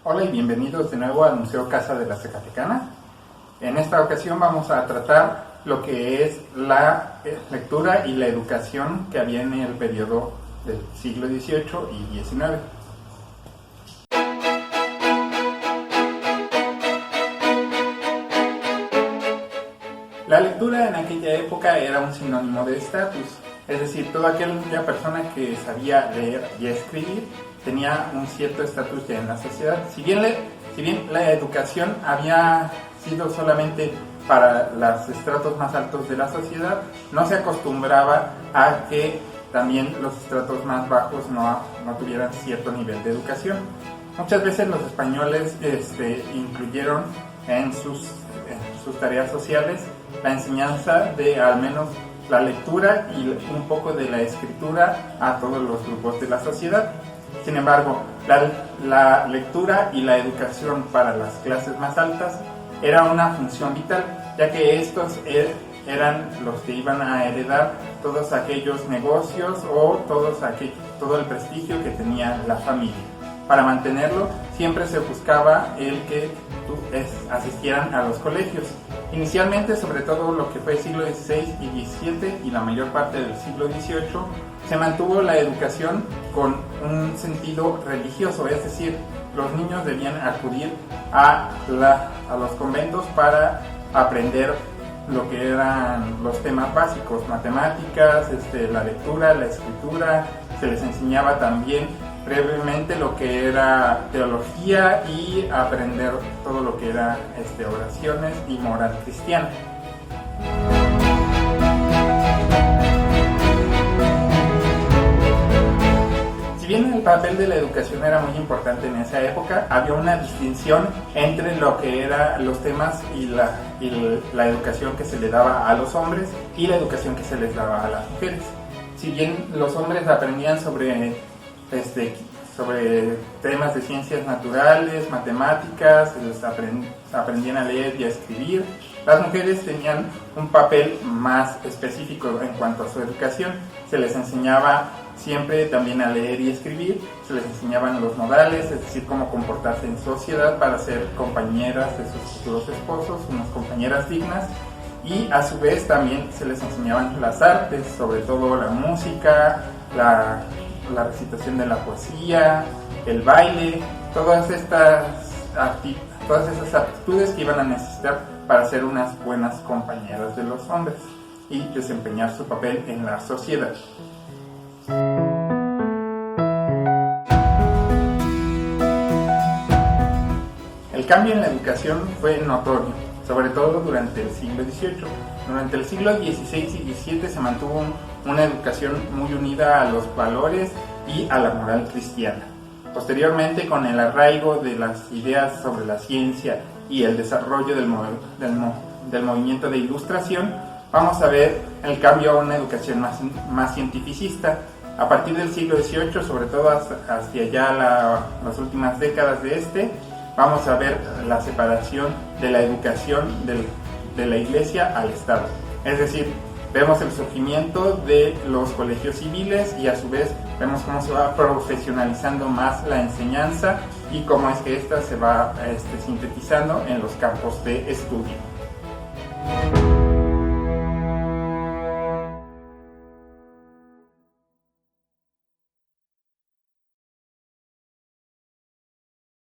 Hola y bienvenidos de nuevo al Museo Casa de la Zacatecana. En esta ocasión vamos a tratar lo que es la lectura y la educación que había en el periodo del siglo XVIII y XIX. La lectura en aquella época era un sinónimo de estatus, es decir, toda aquella persona que sabía leer y escribir tenía un cierto estatus ya en la sociedad. Si bien la educación había sido solamente para los estratos más altos de la sociedad, no se acostumbraba a que también los estratos más bajos no tuvieran cierto nivel de educación. Muchas veces los españoles incluyeron en sus tareas sociales la enseñanza de al menos la lectura y un poco de la escritura a todos los grupos de la sociedad. Sin embargo, la lectura y la educación para las clases más altas era una función vital, ya que estos eran los que iban a heredar todos aquellos negocios o todo el prestigio que tenía la familia. Para mantenerlo, siempre se buscaba el que asistieran a los colegios. Inicialmente, sobre todo lo que fue el siglo XVI y XVII y la mayor parte del siglo XVIII, se mantuvo la educación con un sentido religioso, es decir, los niños debían acudir a los conventos para aprender lo que eran los temas básicos, matemáticas, la lectura, la escritura. Se les enseñaba también brevemente lo que era teología y aprender todo lo que era oraciones y moral cristiana. Si bien el papel de la educación era muy importante en esa época, había una distinción entre lo que eran los temas y la educación que se le daba a los hombres y la educación que se les daba a las mujeres. Si bien los hombres aprendían sobre temas de ciencias naturales, matemáticas, aprendían a leer y a escribir, las mujeres tenían un papel más específico en cuanto a su educación. Se les enseñaba siempre también a leer y escribir, se les enseñaban los modales, es decir, cómo comportarse en sociedad para ser compañeras de sus futuros esposos, unas compañeras dignas, y a su vez también se les enseñaban las artes, sobre todo la música, la recitación de la poesía, el baile, todas esas aptitudes que iban a necesitar para ser unas buenas compañeras de los hombres y desempeñar su papel en la sociedad. El cambio en la educación fue notorio, sobre todo durante el siglo XVIII. Durante el siglo XVI y XVII se mantuvo una educación muy unida a los valores y a la moral cristiana. Posteriormente, con el arraigo de las ideas sobre la ciencia y el desarrollo del movimiento de ilustración, vamos a ver el cambio a una educación más cientificista. A partir del siglo XVIII, sobre todo hacia ya las últimas décadas vamos a ver la separación de la educación de la Iglesia al Estado. Es decir, vemos el surgimiento de los colegios civiles y a su vez vemos cómo se va profesionalizando más la enseñanza y cómo es que ésta se va sintetizando en los campos de estudio.